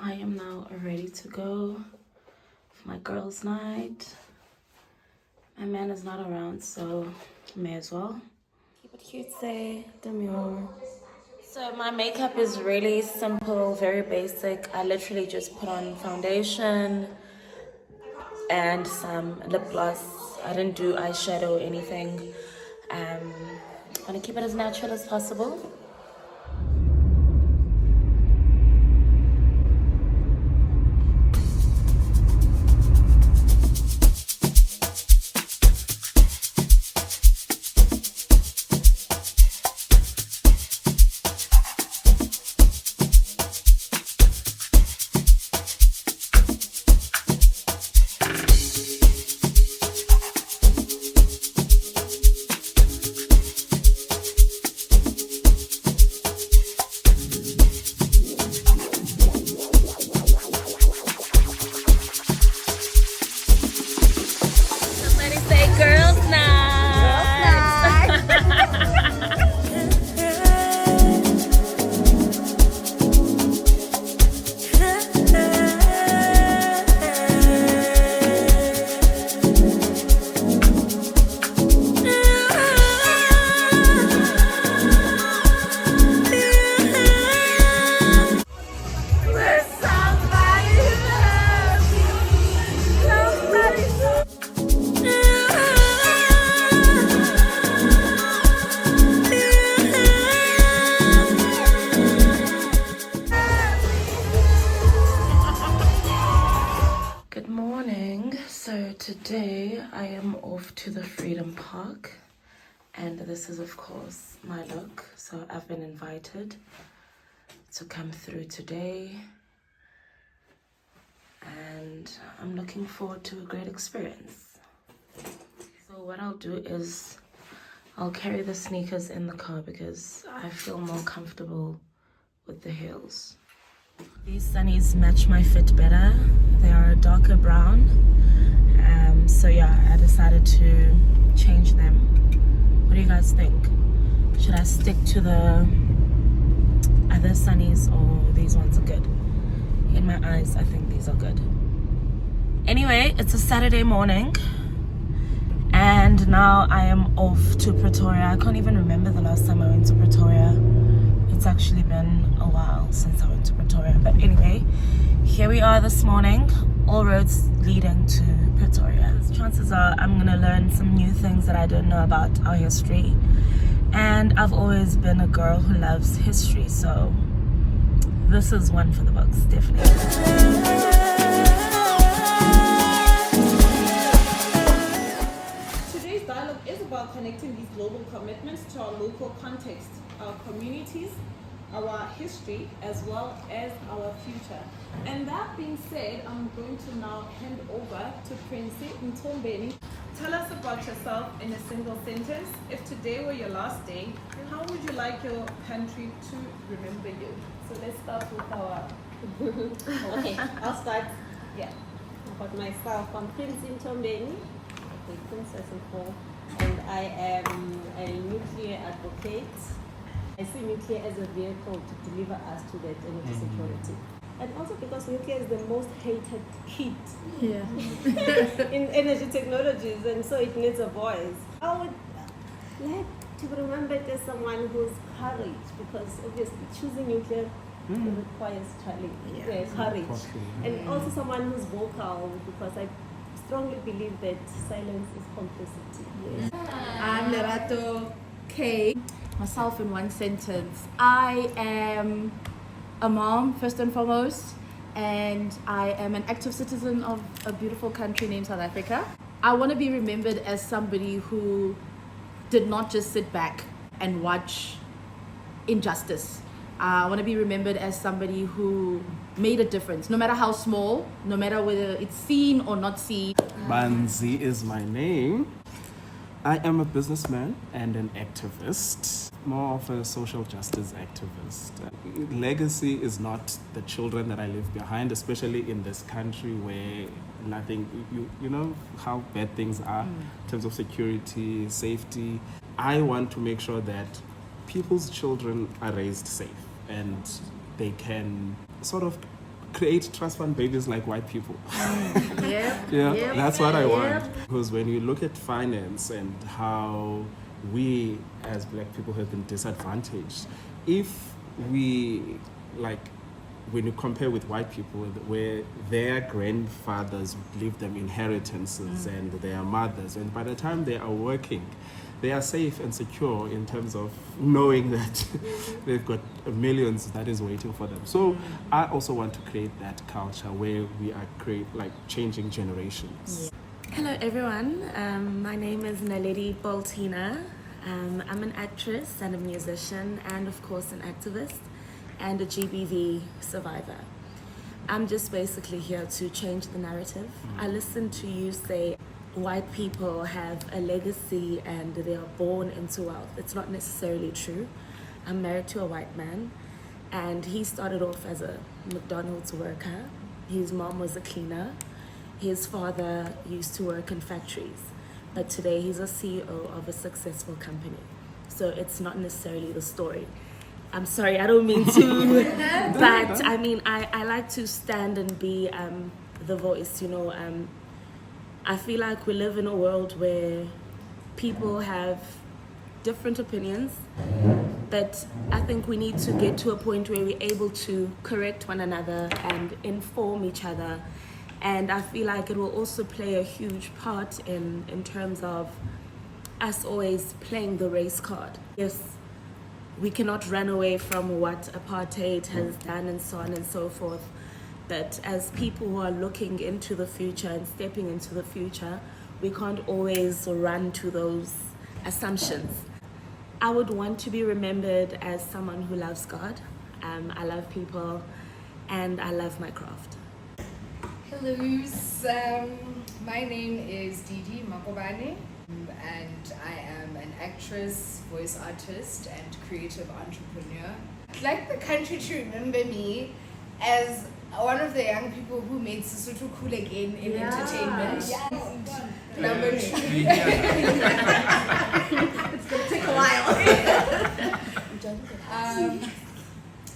I am now ready to go for my girls' night. My man is not around, so may as well. Keep it cute, say demure. So my makeup is really simple, very basic. I literally just put on foundation and some lip gloss. I didn't do eyeshadow or anything. I want to keep it as natural as possible. Today I am off to the Freedom Park, and this is of course my look. So I've been invited to come through today, and I'm looking forward to a great experience. So what I'll do is I'll carry the sneakers in the car because I feel more comfortable with the heels. These sunnies match my fit better. They are a darker brown. So yeah, I decided to change them. What do you guys think? Should I stick to the other sunnies or these ones are good? In my eyes, I think these are good. Anyway, it's a Saturday morning and now I am off to Pretoria. I can't even remember the last time I went to Pretoria. It's actually been a while since I went to Pretoria. But anyway, here we are this morning. All roads leading to Pretoria. Chances are I'm gonna learn some new things that I don't know about our history. And I've always been a girl who loves history, so this is one for the books, definitely. Today's dialogue is about connecting these global commitments to our local context, our communities, our history, as well as our future. And that being said, I'm going to now hand over to Prince Ntombeni. Tell us about yourself in a single sentence. If today were your last day, how would you like your country to remember you? So let's start with our... Okay, I'll start. Yeah. About myself, I'm Prince Ntombeni, okay, Princess Nicole, and I am a nuclear advocate. I see nuclear as a vehicle to deliver us to that energy security. And also because nuclear is the most hated kit in energy technologies, and so it needs a voice. I would like to be remembered as someone who's courage, because obviously choosing nuclear requires courage. And also someone who's vocal, because I strongly believe that silence is complicity. Yes. I'm Lerato K. Myself in one sentence. I am a mom, first and foremost, and I am an active citizen of a beautiful country named South Africa. I want to be remembered as somebody who did not just sit back and watch injustice. I want to be remembered as somebody who made a difference, no matter how small, no matter whether it's seen or not seen. Banzi is my name. I am a businessman and an activist, more of a social justice activist. Legacy is not the children that I leave behind, especially in this country where nothing, you know how bad things are in terms of security, safety. I want to make sure that people's children are raised safe and they can sort of create trust fund babies like white people. Yeah, That's what I want. Because when you look at finance and how we as black people have been disadvantaged, if we, like, when you compare with white people, where their grandfathers leave them inheritances and their mothers, and by the time they are working, they are safe and secure in terms of knowing that they've got millions that is waiting for them. So I also want to create that culture where we are changing generations. Hello everyone, my name is Naledi Boltina. I'm an actress and a musician and of course an activist and a GBV survivor. I'm just basically here to change the narrative. I listened to you say white people have a legacy and they are born into wealth. It's not necessarily true. I'm married to a white man and he started off as a McDonald's worker. His mom was a cleaner. His father used to work in factories, but today he's a CEO of a successful company. So it's not necessarily the story. I'm sorry, I don't mean to, but I mean, I like to stand and be the voice, you know. I feel like we live in a world where people have different opinions, but I think we need to get to a point where we're able to correct one another and inform each other. And I feel like it will also play a huge part in terms of us always playing the race card. Yes, we cannot run away from what apartheid has done and so on and so forth. But as people who are looking into the future and stepping into the future, we can't always run to those assumptions. I would want to be remembered as someone who loves God. I love people and I love my craft. Hello, my name is Didi Makobane and I am an actress, voice artist and creative entrepreneur. I'd like the country to remember me as one of the young people who made Sesotho cool again in entertainment. Yes. Number 2. It's going to take a while.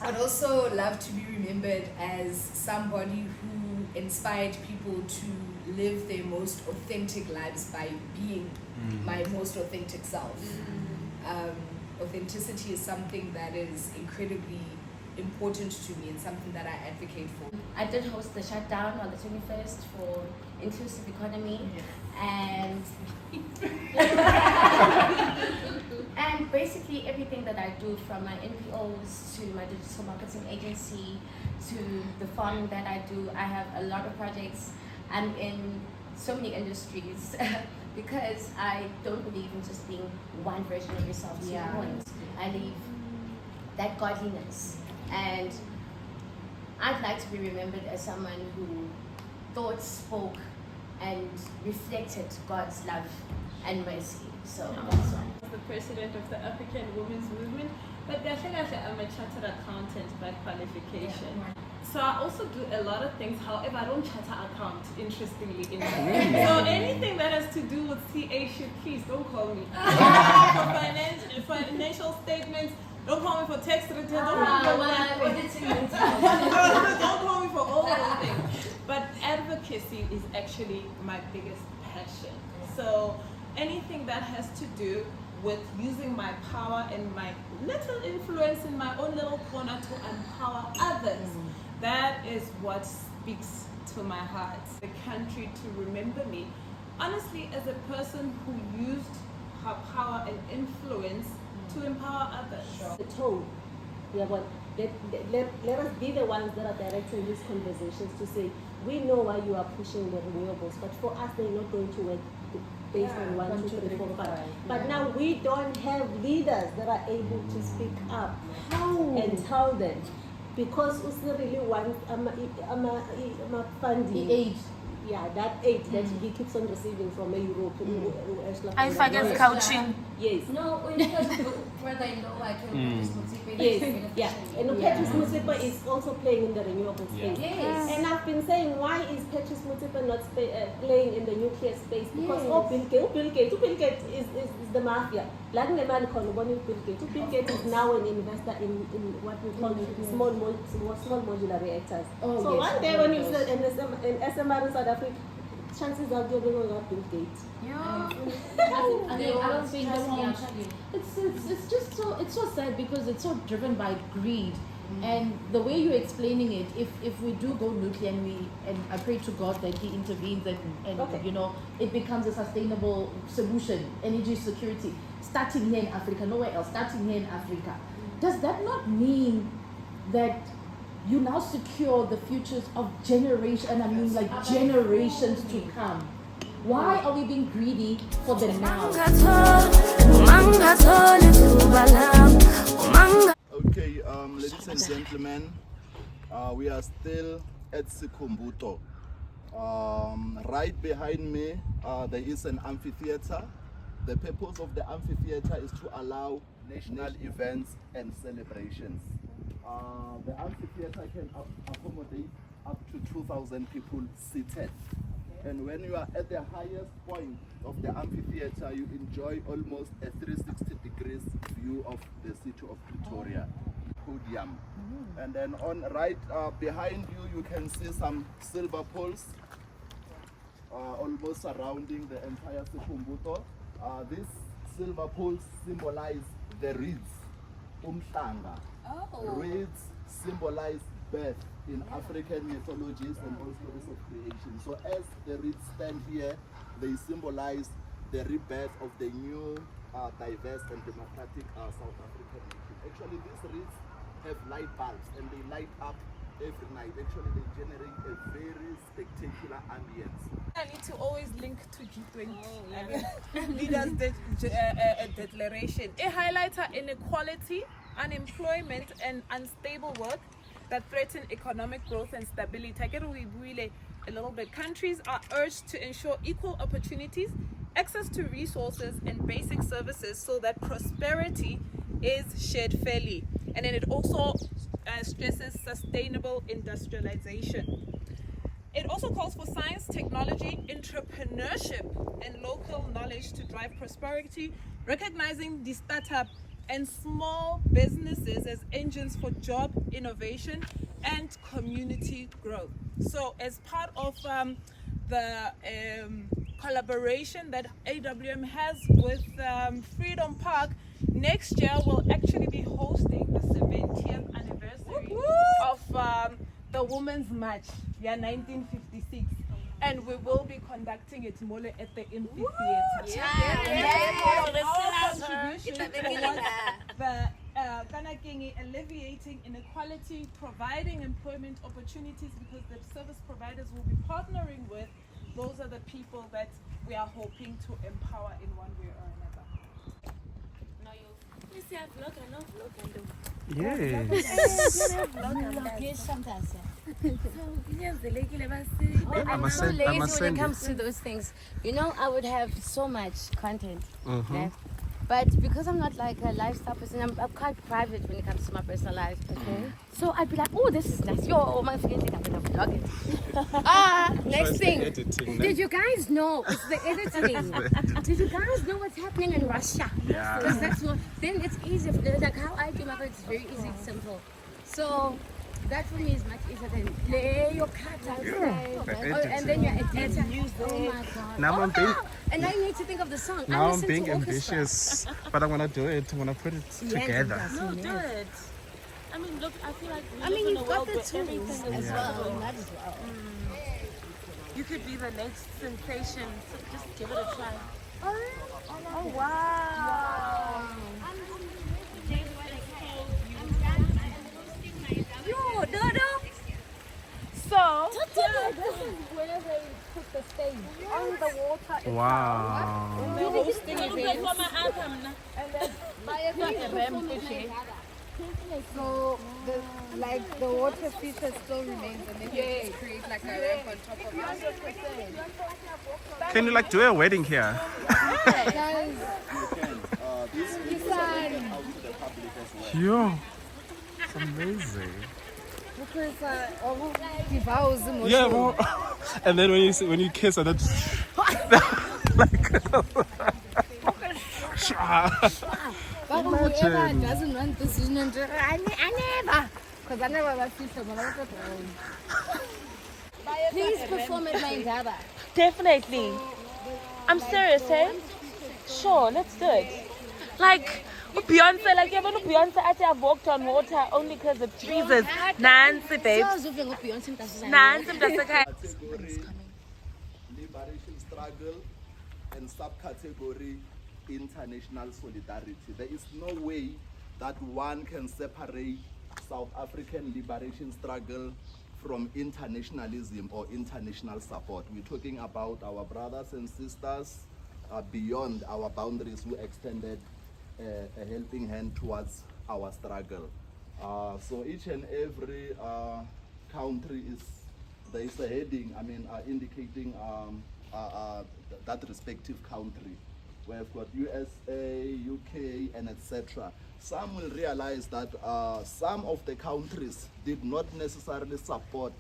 I'd also love to be remembered as somebody who inspired people to live their most authentic lives by being my most authentic self. Authenticity is something that is incredibly important to me and something that I advocate for. I did host the shutdown on the 21st for inclusive economy and and basically everything that I do, from my NPOs to my digital marketing agency to the farming that I do. I have a lot of projects. I'm in so many industries because I don't believe in just being one version of yourself to your point. I live that godliness. And I'd like to be remembered as someone who thought, spoke, and reflected God's love and mercy. So that's why. I'm the president of the African Women's Movement, but definitely I'm a chartered accountant by qualification. So I also do a lot of things. However, I don't charter account, interestingly enough. So anything that has to do with CA shit, please don't call me. For financial statements. Don't call me for tax returns. Don't call me for all those things. But advocacy is actually my biggest passion. So anything that has to do with using my power and my little influence in my own little corner to empower others, that is what speaks to my heart. The country to remember me, honestly, as a person who used her power and influence to empower others. The tone. Yeah, but let us be the ones that are directing these conversations to say, we know why you are pushing the renewables, but for us, they're not going to work based on 1, 2, 3, 4, 5. But now we don't have leaders that are able to speak up and tell them. Because we really want funding. The aid. Yeah, that aid that he keeps on receiving from Europe. I forget coaching. Yes. No, Where they know I can Yes, yeah. And Patrice Motsepe is also playing in the renewable space. Yes. And I've been saying, why is Patrice Motsepe not playing in the nuclear space? Because Bill Gates is the mafia. Like the man called Bill Gates. Bill Gates is now an investor in what we call small modular reactors. So one day when you say an SMR in South Africa, chances are you're going to have Bill Gates. I don't think it's so sad because it's so driven by greed. And the way you're explaining it, if we do go nuclear and I pray to God that He intervenes and you know it becomes a sustainable solution, energy security, starting here in Africa, nowhere else, starting here in Africa, does that not mean that you now secure the futures of generations to come? Why are we being greedy for the now? Okay, ladies and gentlemen, we are still at Sikhumbuzo. Right behind me, there is an amphitheater. The purpose of the amphitheater is to allow national events and celebrations. The amphitheater can accommodate up to 2,000 people seated. And when you are at the highest point of the amphitheater, you enjoy almost a 360 degrees view of the city of Pretoria podium. And then on right behind you, you can see some silver poles almost surrounding the entire Sikhumbuzo. These silver poles symbolize the reeds, umhlanga. Reeds symbolize birth in African mythologies and all stories of creation. So as the reeds stand here, they symbolize the rebirth of the new, diverse and democratic South African nation. Actually, these reeds have light bulbs and they light up every night. Actually, they generate a very spectacular ambience. I need to always link to G20 leaders' declaration. It highlights inequality, unemployment, and unstable work that threaten economic growth and stability. I get we really a little bit. Countries are urged to ensure equal opportunities, access to resources, and basic services so that prosperity is shared fairly. And then it also stresses sustainable industrialization. It also calls for science, technology, entrepreneurship, and local knowledge to drive prosperity, recognizing the startup and small businesses as engines for job innovation and community growth. So as part of the collaboration that AWM has with Freedom Park, next year we'll actually be hosting the 70th anniversary of the Women's March, 1956. And we will be conducting it more at the amphitheater. Our contribution towards the alleviating inequality, providing employment opportunities, because the service providers will be partnering with. Those are the people that we are hoping to empower in one way or another. Yes. sometimes. I'm I'm so lazy when it send comes to those things. You know, I would have so much content left. But because I'm not like a lifestyle person, I'm quite private when it comes to my personal life. Okay. So I'd be like, oh, this is nice. Yo, my friends think I'm gonna vlog it. Next thing. Did you guys know it's the editing? Did you guys know what's happening in Russia? Yeah. Because that's what. Then it's easy. Like how I do my work, it's very easy, simple. So. That for me is much easier than lay your cat outside. And then you're editing. Oh my god. Now I'm being, and I need to think of the song. now I'm being ambitious, but I want to do it. I want to put it together. No, do it. I mean, look, I feel like we live in a you've got world the where tools everything is as well. possible. That as well. You could be the next sensation, so just give it a try. Oh, wow. Yo, Dodo. So, This is where they put the stage on the water. Wow. we're hosting events. And then by a So the water feature still remains, and then you just create like a ramp on top of it. Can you like do a wedding here? Guys, This video is available out to the public as well. Yo, it's amazing. Yeah, bro. And then when you kiss and then but whoever doesn't want this, I never. Because I never got feature, but I got Please perform at my Indaba. Definitely. I'm serious, eh? Sure, let's do it. Like Beyonce, like you know Beyonce actually have walked on water only because of Jesus. Nancy, babe. Nancy, that's okay. Category liberation struggle and subcategory international solidarity. There is no way that one can separate South African liberation struggle from internationalism or international support. We're talking about our brothers and sisters beyond our boundaries who extended a helping hand towards our struggle. So each and every country there is a heading, indicating that respective country. We've got USA, UK, and etc. Some will realize that some of the countries did not necessarily support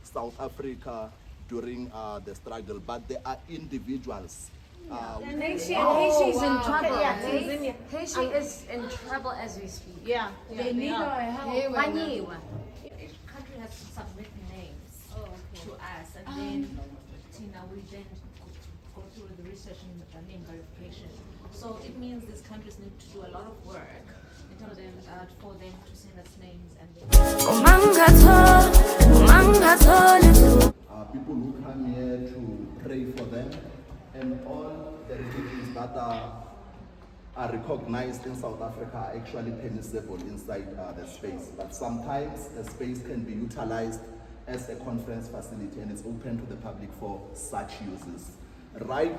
South Africa during the struggle, but they are individuals. Haiti is in trouble. Haiti is in trouble as we speak. Yeah, They need our help. Wanyiwa. Each country has to submit names to us, and then Tina will then go through the research and name verification. So it means these countries need to do a lot of work in terms of for them to send us names and People who come here to pray for them, and all the religions that are recognized in South Africa are actually permissible inside the space. But sometimes the space can be utilized as a conference facility, and it's open to the public for such uses. Right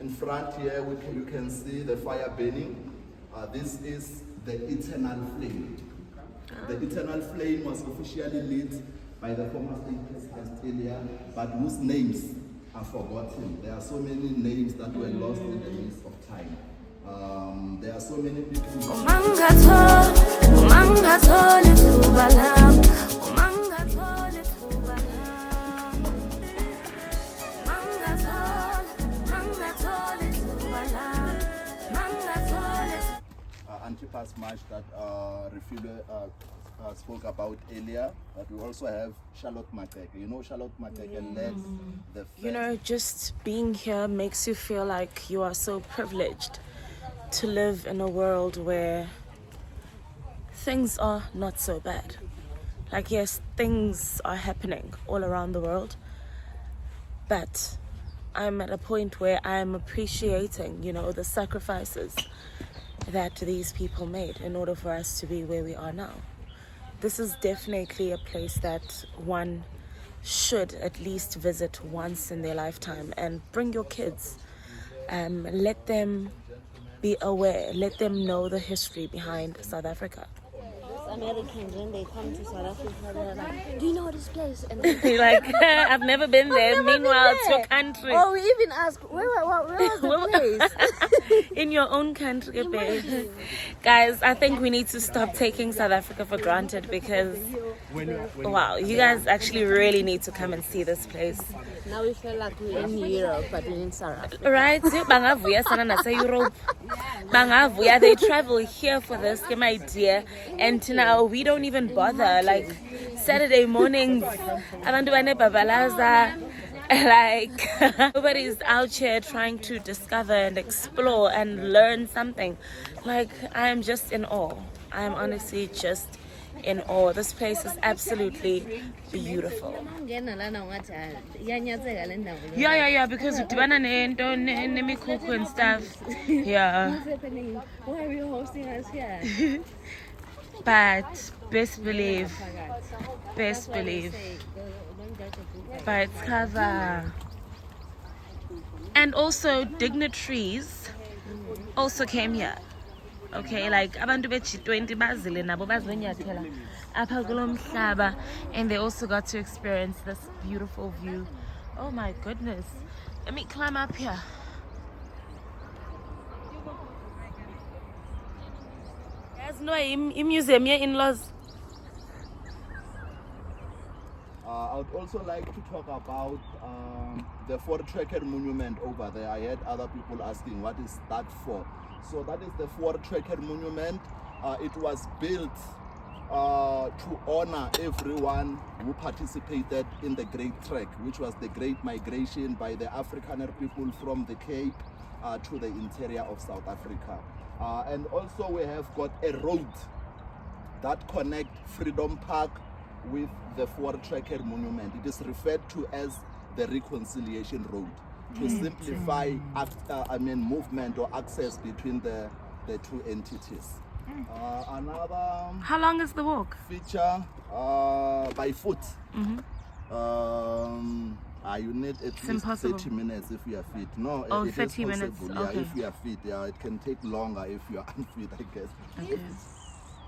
in front here, you can see the fire burning. This is the eternal flame. The eternal flame was officially lit by the former state president earlier, but whose names are forgotten. There are so many names that were lost in the midst of time. There are so many people. Antipas March that Refugee spoke about earlier, but we also have Charlotte Makeke. You know Charlotte Makeke led the first. You know, just being here makes you feel like you are so privileged to live in a world where things are not so bad. Like, yes, things are happening all around the world, but I'm at a point where I'm appreciating, you know, the sacrifices that these people made in order for us to be where we are now. This is definitely a place that one should at least visit once in their lifetime, and bring your kids. Let them be aware, let them know the history behind South Africa. Americans, when they come to South Africa, they're like, do you know this place? And You're like, I've never been there. Meanwhile, it's your country. we even ask, where was the place? In your own country, babe. Guys, I think we need to stop taking South Africa for granted, because wow, you guys actually really need to come and see this place. Now we feel like we're in Europe, but we're in South Africa. Right? Bangavuya sana nase Europe. Bangavuya, they travel here for this, get my idea. And now we don't even bother. Like Saturday mornings, abantu bane babalaza. Like nobody's out here trying to discover and explore and learn something. Like, I am just in awe. I am honestly just in awe. This place is absolutely beautiful. Yeah, because udibana nento nemikhukhu and stuff. Yeah. Why are you hosting us here? But best believe. But it's cover. And also dignitaries also came here. Okay, like abantu be-G20 bazile nabo bazonyathela apha kulo mhlaba, and they also got to experience this beautiful view. Oh my goodness. Let me climb up here. There's no museum here in-laws. I would also like to talk about the four-tracker monument over there. I heard other people asking, what is that for? So that is the four-tracker monument. It was built to honor everyone who participated in the Great Trek, which was the Great Migration by the Afrikaner people from the Cape to the interior of South Africa. And also we have got a road that connects Freedom Park with the four-tracker monument. It is referred to as the Reconciliation Road to simplify movement or access between the two entities. Another How long is the walk? feature by foot. You need at least impossible. 30 minutes if you are fit. No, Oh, it is 30 minutes, possible. Yeah, okay. if you are fit. Yeah, it can take longer if you are unfit, I guess. Okay.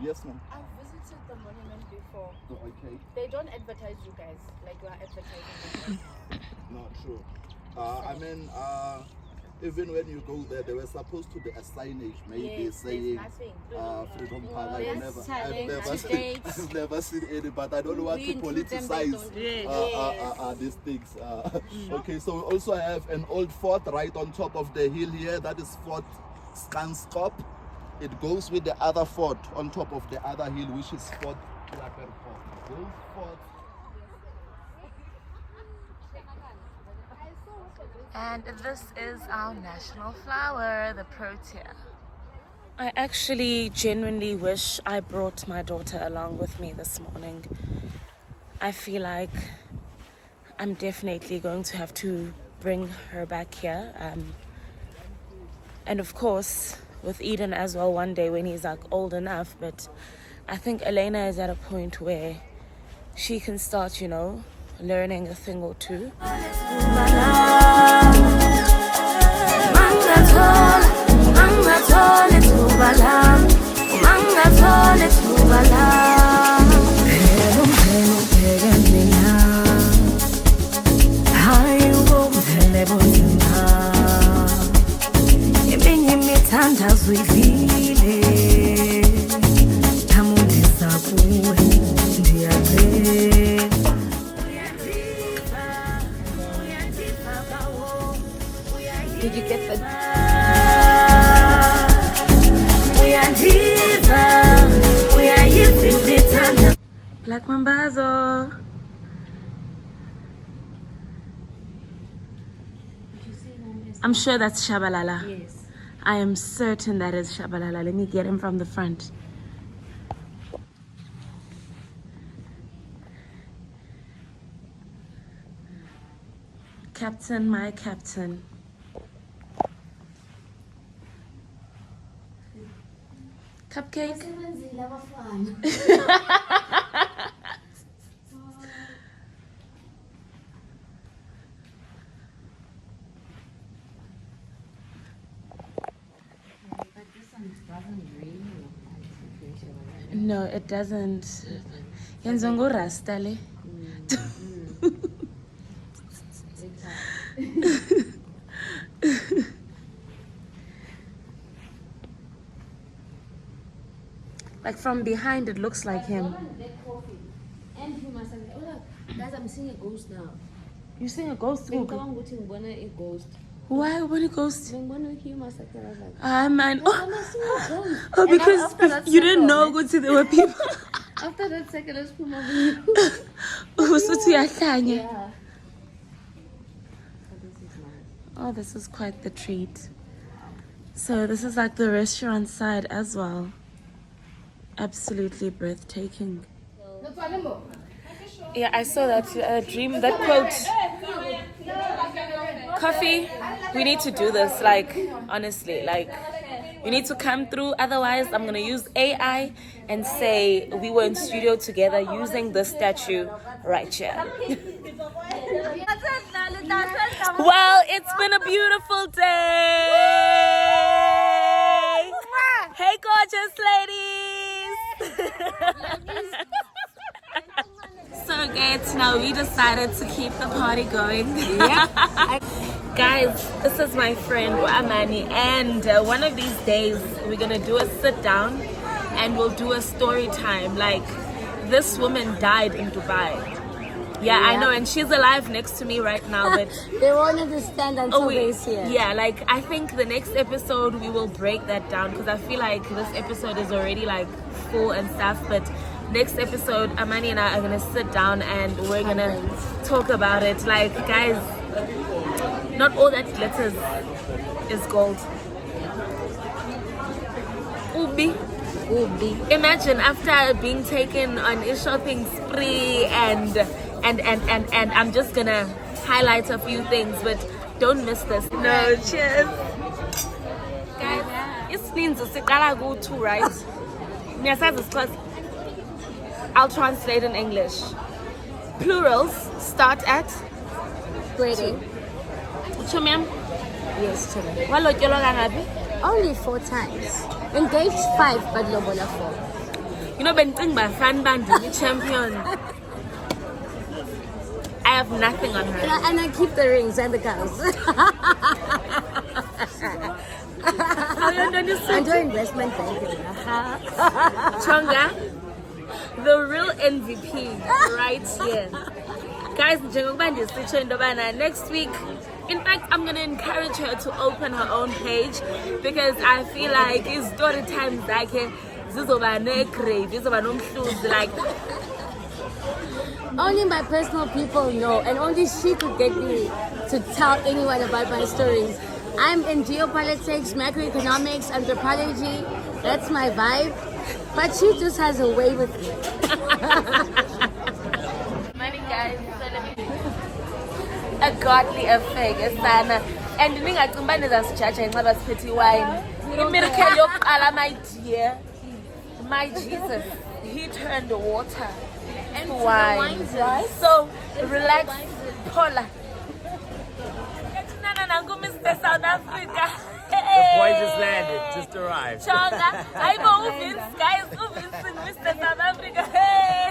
Yes, ma'am. I've visited the monument before. Okay. They don't advertise you guys like you are advertising. Not true. Even when you go there, there was supposed to be a signage, maybe Yes, saying there's nothing. Freedom Park. Yes, I've never seen any, but I don't want to politicize these things. Okay, so we also have an old fort right on top of the hill here. That is Fort Skanskop. It goes with the other fort on top of the other hill, which is Fort Klaperport. Both forts. And this is our national flower, the protea. I actually genuinely wish I brought my daughter along with me this morning. I feel like I'm definitely going to have to bring her back here. And of course, with Eden as well one day when he's like old enough. But I think Elena is at a point where she can start, learning a thing or two. Did you get the Black Mambazo? I'm sure that's Shabalala. Yes. I am certain that is Shabalala. Let me get him from the front. Captain, my captain. Cupcake. No, it doesn't. Yenzongo rastale. Like from behind, it looks like him. And he must have, oh look, guys, I'm seeing a ghost now. You seeing a ghost? Ngicabanga ukuthi ngibona a ghost. Why? What a ghost? Ngibona i-human sector, I was like, Ah, man. I'm seeing a ghost. Oh, And because after that you didn't know circle, good there were people. After that second, let's put my Usuthi uyahlanya. Yeah. So this is nice. Oh, this is quite the treat. So this is like the restaurant side as well. Absolutely breathtaking. Yeah, I saw that dream, that quote. Coffee, we need to do this, like, honestly, like, you need to come through. Otherwise, I'm going to use AI and say we were in studio together using this statue right here. Well, it's been a beautiful day. Hey, gorgeous ladies. So good. Now we decided to keep the party going. Yeah. Guys, this is my friend Amani, and one of these days we're gonna do a sit down and we'll do a story time. Like, this woman died in Dubai. Yeah, I know, and she's alive next to me right now, but they won't understand until they see it. Yeah, like, I think the next episode we will break that down, because I feel like this episode is already like full and stuff. But next episode, Amani and I are gonna sit down and we're gonna talk about it. Like, guys, not all that glitters is gold. Ubi. Imagine after being taken on a shopping spree and I'm just gonna highlight a few things, but don't miss this. No, cheers. Guys, it means siqala ku-2, right? Niyasazi isiXhosa. I'll translate in English. Plurals start at Grading. Chumyam. Yes, today. Walotyolwa kangaphi? Only 4 times. Engaged 5, but lobola 4. You know, benting by fan band champion. I have nothing on her. And I keep the rings and the cows. I'm doing investment banking. Chonga, the real MVP right here. Guys, next week, in fact, I'm gonna encourage her to open her own page, because I feel like it's story times like like Only my personal people know, and only she could get me to tell anyone about my stories. I'm in geopolitics, macroeconomics, anthropology. That's my vibe. But she just has a way with me. Money, guys. So let me a godly affair, sana. And ningaqimba nizasijaja inxeba siphethe wine. Imiracle yokuqala, my dear. My Jesus, he turned the water and wine. Right? So relax, Paula. Mr. South Africa. The boy just landed, just arrived. Chonga, I go Vince, guys, Vince, Mr. South Africa. Hey,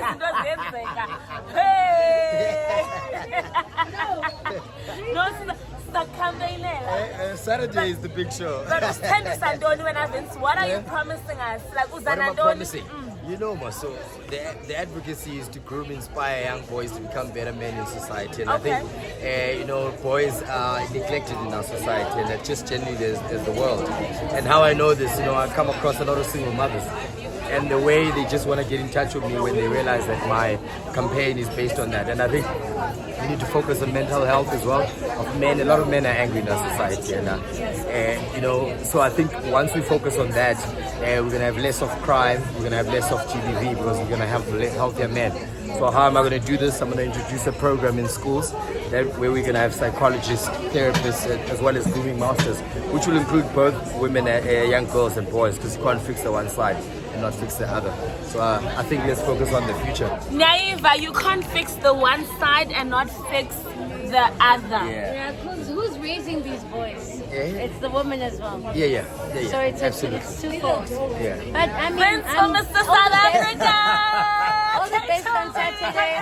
No, Saturday is the big show. But what are you promising us? Like, What am I promising? You know, so the advocacy is to groom, inspire young boys to become better men in society. And I think, you know, boys are neglected in our society, and that just genuinely there's the world. And how I know this, you know, I come across a lot of single mothers, and the way they just want to get in touch with me when they realize that my campaign is based on that. And I think we need to focus on mental health as well of men. A lot of men are angry in our society, and you know, so I think once we focus on that, we're gonna have less of crime, we're gonna have less of GBV, because we're gonna have healthier men. So how am I gonna do this? I'm gonna introduce a program in schools where we're gonna have psychologists, therapists, as well as grooming masters, which will include both women, young girls and boys, because you can't fix the one side and not fix the other. So I think let's focus on the future. Naiva, you can't fix the one side and not fix the other. Yeah, who's raising these boys? Yeah. It's the woman as well. Yeah. So it's absolutely. It's twofold. Yeah. But I mean, Prince from Mr. South Africa! all the best on Saturday.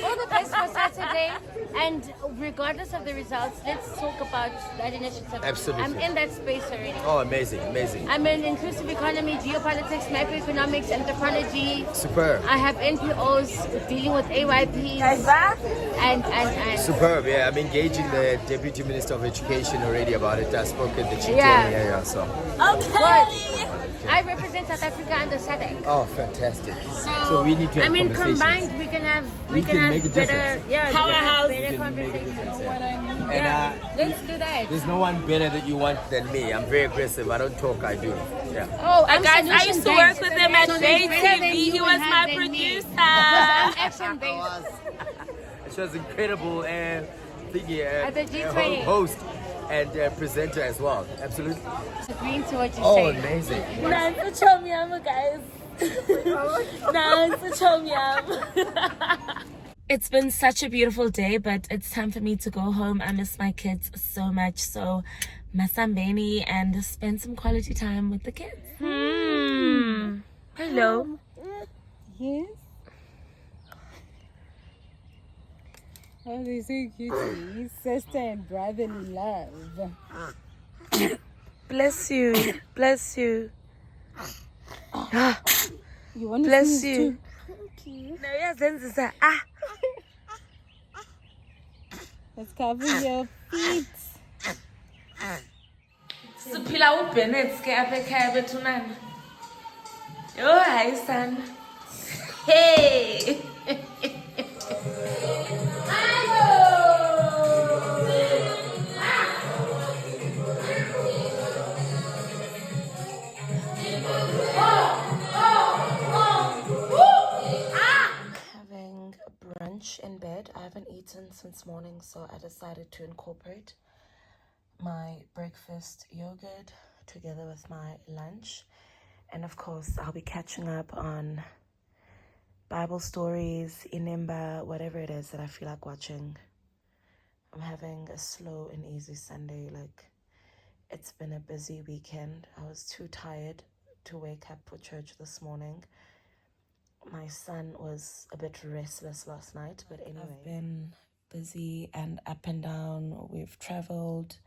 All the best for Saturday. And regardless of the results, let's talk about that initiative. Absolutely. I'm in that space already. Oh, amazing. I'm in inclusive economy, geopolitics, macroeconomics, anthropology. Superb. I have NPOs dealing with AYPs. And Superb, yeah. I'm engaging the Deputy Minister of Education already about it. I spoke at the GTN Yeah. so. Okay. I represent South Africa and the SADC. Oh, fantastic. So we need to have I mean, conversations. combined, we can have make a better, difference. Powerhouse. better conversations. And Let's do that. there's no one better that you want than me. I'm very aggressive. I don't talk, I do. Yeah. Oh, I'm Guys, I used to work with him at So there's better than JTV. you He was and my have than me. producer. I'm action-based. She was incredible At the G20. host and presenter as well. Absolutely. Agreeing to what you Oh, say. amazing. Nah, it's a chomiam, guys. Nah, it's a chomiam. It's been such a beautiful day, but it's time for me to go home. I miss my kids so much. So, masambeni and spend some quality time with the kids. Hello. Yes. Oh, they're so cute. Sister and brotherly love. Bless you. Bless you. You want to Bless sneeze you. too? No, yes, then ah. Let's cover your feet. Siphila uBennett ke apha ekhaya bethu nana. Oh, hayi son. Hey. Having brunch in bed. I haven't eaten since morning, so I decided to incorporate my breakfast yogurt together with my lunch. And of course, I'll be catching up on Bible stories, Inimba, whatever it is that I feel like watching. I'm having a slow and easy Sunday. Like, it's been a busy weekend. I was too tired to wake up for church this morning. My son was a bit restless last night, but anyway. I've been busy and up and down. We've traveled,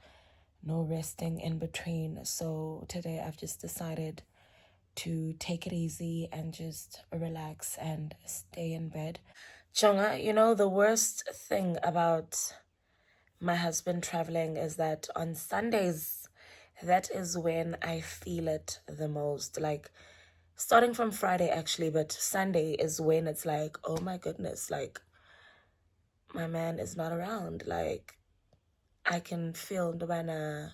no resting in between. So today I've just decided to take it easy and just relax and stay in bed. Chonga, you know, the worst thing about my husband traveling is that on Sundays, that is when I feel it the most. Like, starting from Friday actually, but Sunday is when it's like, oh my goodness, like, my man is not around. Like, I can feel the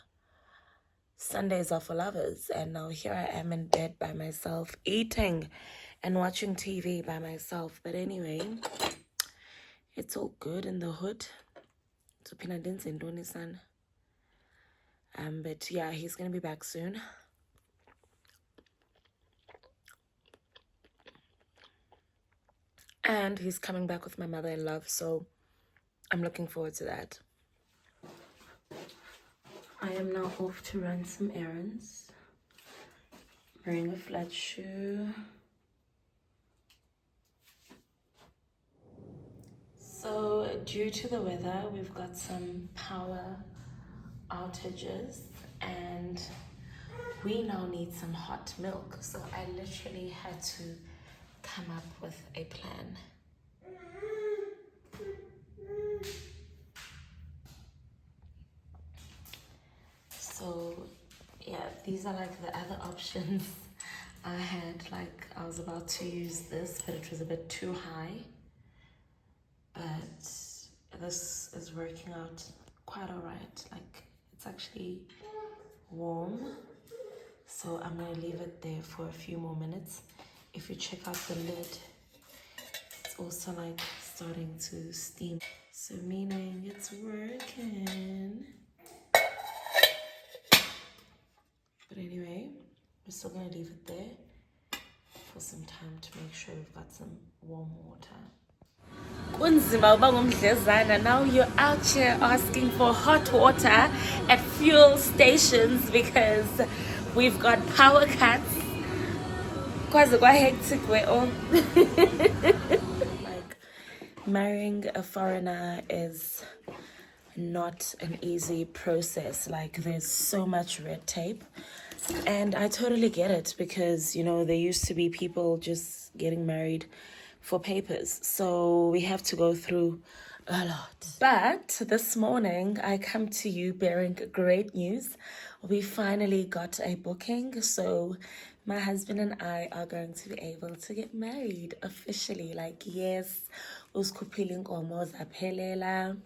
Sundays are for lovers, and now here I am in bed by myself, eating and watching TV by myself. But anyway, it's all good in the hood. So Pina didn't send Tony son. But yeah, he's gonna be back soon. And he's coming back with my mother-in-law, so I'm looking forward to that. I am now off to run some errands. Wearing a flat shoe. So due to the weather, we've got some power outages and we now need some hot milk. So I literally had to come up with a plan. So yeah, these are like the other options I had. Like, I was about to use this, but it was a bit too high. But this is working out quite alright. Like, it's actually warm. So I'm gonna leave it there for a few more minutes. If you check out the lid, it's also like starting to steam. So meaning it's working. But anyway, we're still gonna leave it there for some time to make sure we've got some warm water. Now you're out here asking for hot water at fuel stations because we've got power cuts. Quite hectic way on. Like, marrying a foreigner is not an easy process. Like, there's so much red tape. And I totally get it because, you know, there used to be people just getting married for papers. So we have to go through a lot. But this morning, I come to you bearing great news. We finally got a booking. So my husband and I are going to be able to get married officially. Like, yes, uskupili inkomo zaphelela.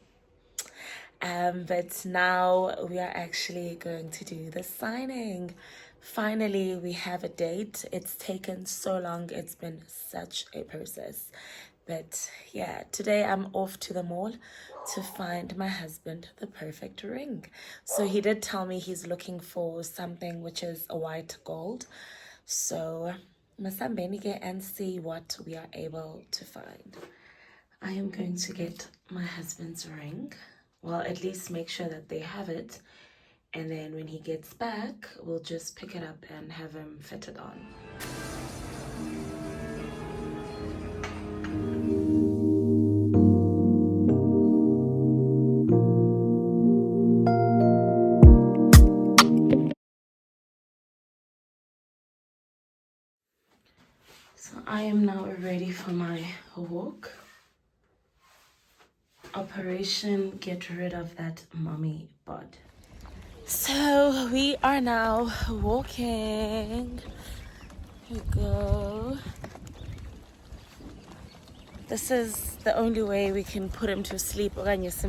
But now we are actually going to do the signing. Finally, we have a date. It's taken so long. It's been such a process. But yeah, today I'm off to the mall to find my husband the perfect ring. So he did tell me he's looking for something which is a white gold. So masambeni and see what we are able to find. I am going to get my husband's ring. Well, at least make sure that they have it. And then when he gets back, we'll just pick it up and have him fit it on. So I am now ready for my walk. Operation Get Rid of That Mommy Bod. So we are now walking. Here we go. This is the only way we can put him to sleep. And yes.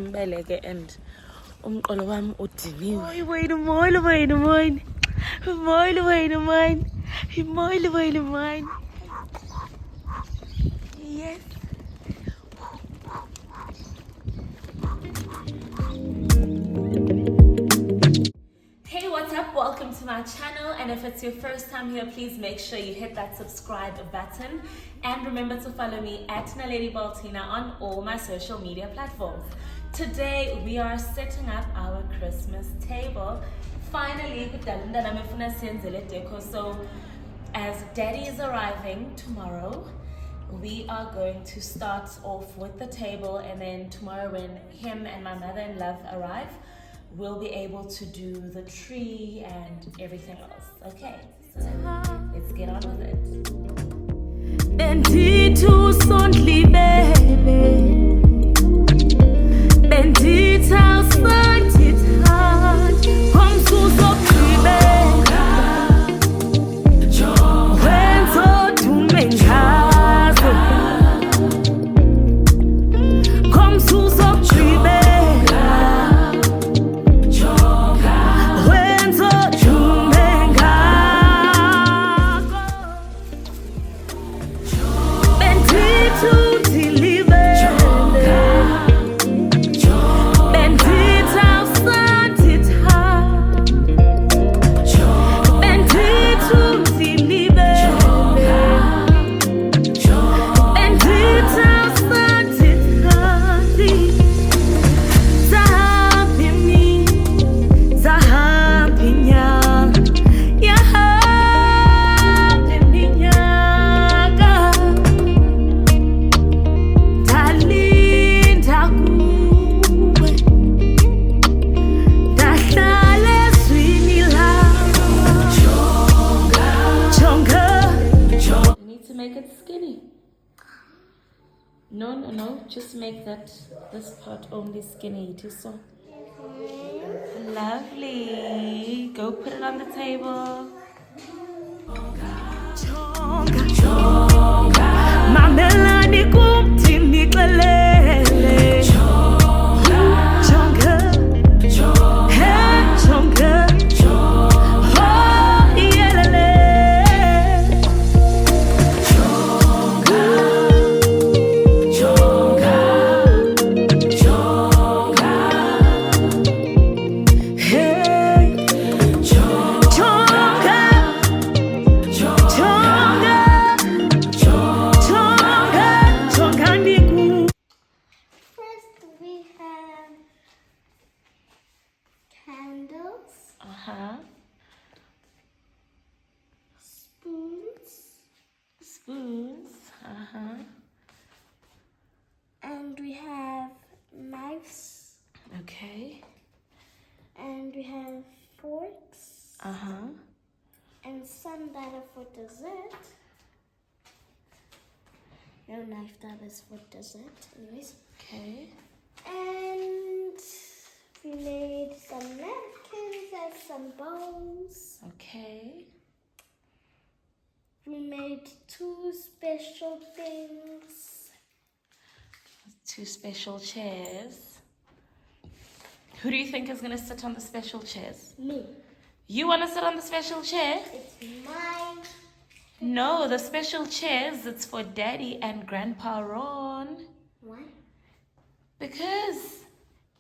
Hey, what's up? Welcome to my channel, and if it's your first time here, please make sure you hit that subscribe button and remember to follow me at Naledi Baltina on all my social media platforms. Today we are setting up our Christmas table. Finally, so as Daddy is arriving tomorrow, we are going to start off with the table, and then tomorrow when him and my mother-in-law arrive, we'll be able to do the tree and everything else. Okay, so let's get on with it. Bendito sondli baby, bendita santita, komsuzo pribeka, wenzo tumengazo, komsuzo pribeka. No, just make this part only skinny, too. So lovely. Go put it on the table. Spoons. And we have knives. Okay. And we have forks. And some that are for dessert. No knife that is for dessert, anyways. Okay. And we made some napkins and some bowls. Okay. We made two special things. Two special chairs. Who do you think is gonna sit on the special chairs? Me. You wanna sit on the special chair? It's mine. No, the special chairs, it's for Daddy and Grandpa Ron. Why? Because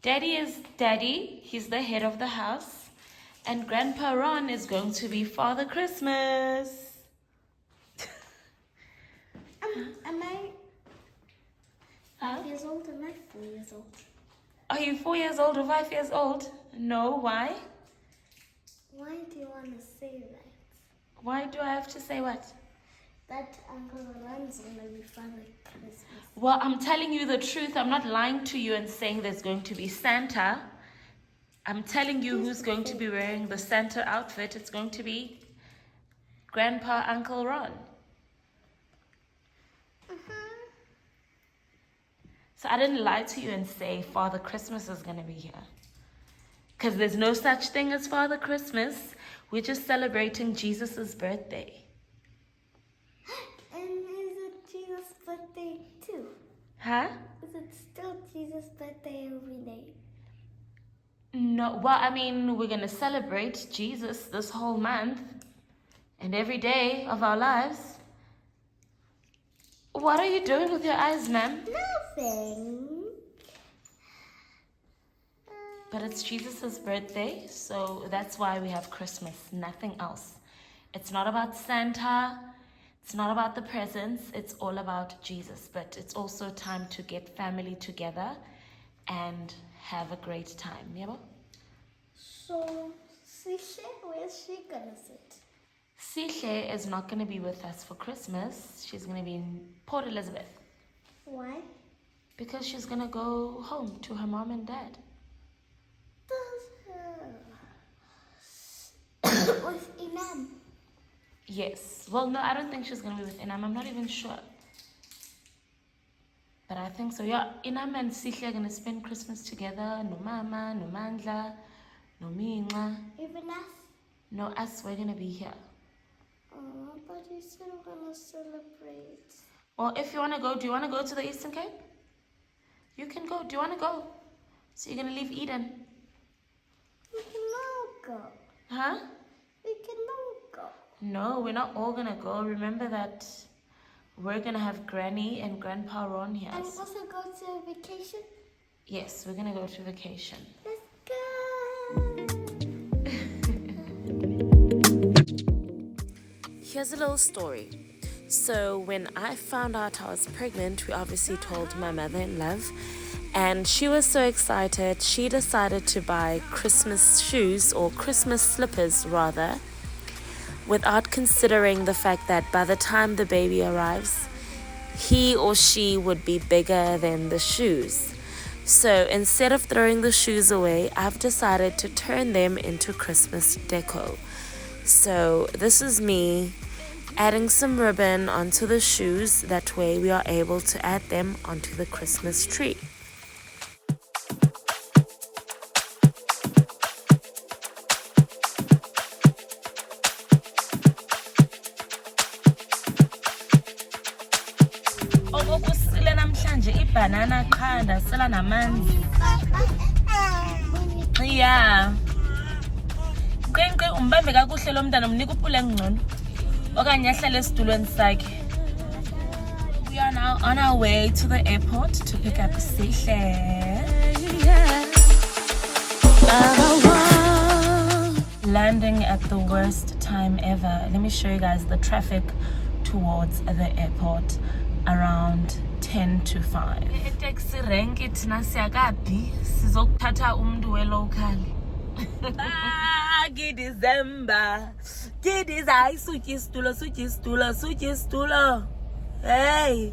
Daddy is Daddy, he's the head of the house, and Grandpa Ron is going to be Father Christmas. Am I? Huh? I feel years old and I'm 4 years old. Are you 4 years old or 5 years old? No, why? Why do you want to say that? Why do I have to say what? That Uncle Ron's gonna be Father Christmas. Well, I'm telling you the truth. I'm not lying to you and saying there's going to be Santa. I'm telling you who's going to be wearing the Santa outfit. It's going to be Grandpa Uncle Ron. So I didn't lie to you and say Father Christmas is going to be here. Because there's no such thing as Father Christmas. We're just celebrating Jesus' birthday. And is it Jesus' birthday too? Huh? Is it still Jesus' birthday every day? No, well, I mean, we're going to celebrate Jesus this whole month and every day of our lives. What are you doing with your eyes, ma'am? Nothing. But it's Jesus' birthday, so that's why we have Christmas, nothing else. It's not about Santa, it's not about the presents, it's all about Jesus. But it's also time to get family together and have a great time, yeah? So, Sisha, where's she gonna sit? Sihle is not going to be with us for Christmas. She's going to be in Port Elizabeth. Why? Because she's going to go home to her mom and dad. With Inam. Yes. Well, no, I don't think she's going to be with Inam. I'm not even sure. But I think so. Yeah, Inam and Sihle are going to spend Christmas together. No mama, no mandla, no minga. Even us? No, us, we're going to be here. Oh, but you said we're gonna celebrate. Well, if you want to go, do you want to go to the Eastern Cape? You can go. Do you want to go? So you're going to leave Eden? We can all go. Huh? We can all go. No, we're not all going to go. Remember that we're going to have Granny and Grandpa Ron here. And also go to vacation? Yes, we're going to go to vacation. Let's go! Here's a little story. So when I found out I was pregnant, we obviously told my mother-in-law, and she was so excited, she decided to buy Christmas shoes, or Christmas slippers rather, without considering the fact that by the time the baby arrives, he or she would be bigger than the shoes. So instead of throwing the shoes away, I've decided to turn them into Christmas deco. So this is me adding some ribbon onto the shoes. That way we are able to add them onto the Christmas tree. Okusile namhlanje ibanana qhanda sela namanzi. Yeah. Qenqe umbambe kakuhle lo mntana umnika upule engcono. Okanye ahlale esitulweni sakhe. We are now on our way to the airport to pick up Sihle. Landing at the worst time ever. Let me show you guys the traffic towards the airport around 10 to 5. Taxi rank thina siyakaphi sizokuthatha umuntu we-local. December. Hayi sutya isitulo. Hey.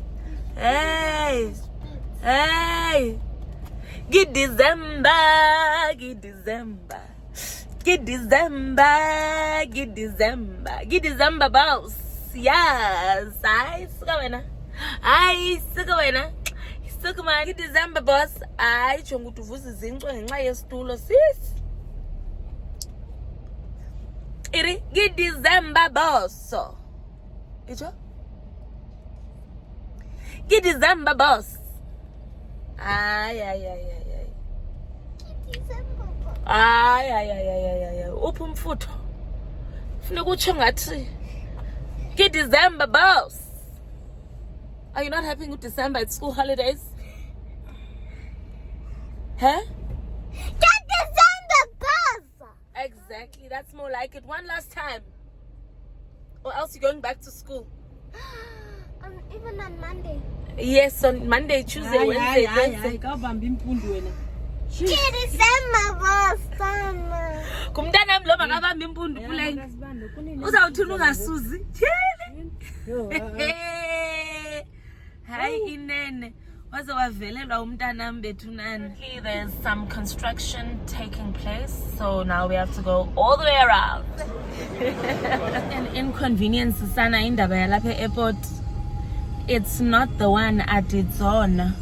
December boss. Yes. Hayi suka wena. Suka man. December boss. Hayi jonga ukuthi uvuza izincwe ngenxa yesitulo sis. Get December boss. Icho? Get December boss. Ay. Get December boss. Ay. Uphi umfutho? Funeka utsho ngathi. Get December boss. Are you not happy with December? It's school holidays. Huh? Get December boss. Exactly, that's more like it. One last time. Or else you're going back to school. Even on Monday. Yes, on Monday, Tuesday, Wednesday, Thursday. Kumntana wami lo makabamba impundu kuleni. Uzawuthini ungasuzi? Hayi inene. Waze wavelelwa umntanami bethunani. There's some construction taking place, so now we have to go all the way around. An inconvenience sana indaba yalapha e-airport. It's not the one at Zona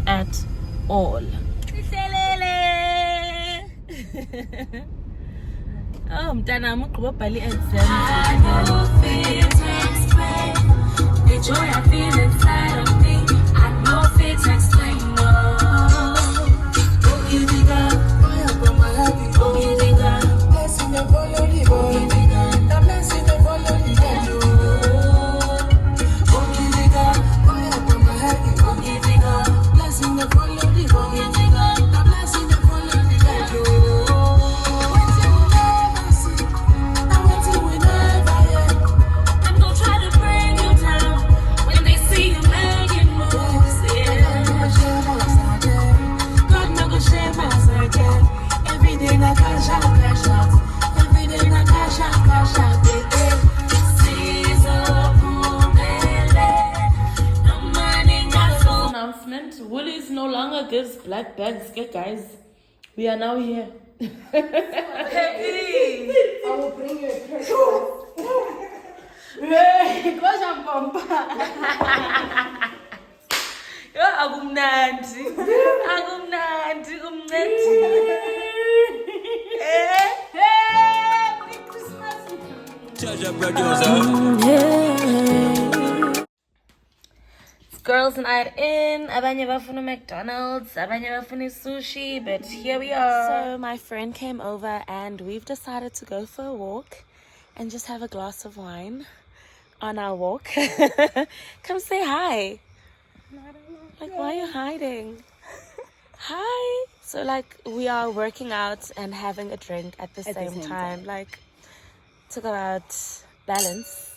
at all. Oh, mntanami ugqiba ubhala i-exam. The joy I feel inside of me, I know fit to explain. Don't give it up, don't give it up. Blessing the follow the boy, the blessing the follow the boy. Don't give it up, don't give it up. Blessing the follow the boy, the blessing the follow the boy. Announcement: Woolies no longer gives black bags. Okay, guys, we are now here. Happy! I will bring you a present. Yo, akumnandi kumncedi. Merry Christmas. It's girls' night in. Abanye bafuna McDonald's, abanye bafuna sushi, but here we are. So my friend came over and we've decided to go for a walk and just have a glass of wine on our walk. Come say hi. Like, why are you hiding? Hi. So like we are working out and having a drink at the same time. Like, talk about balance.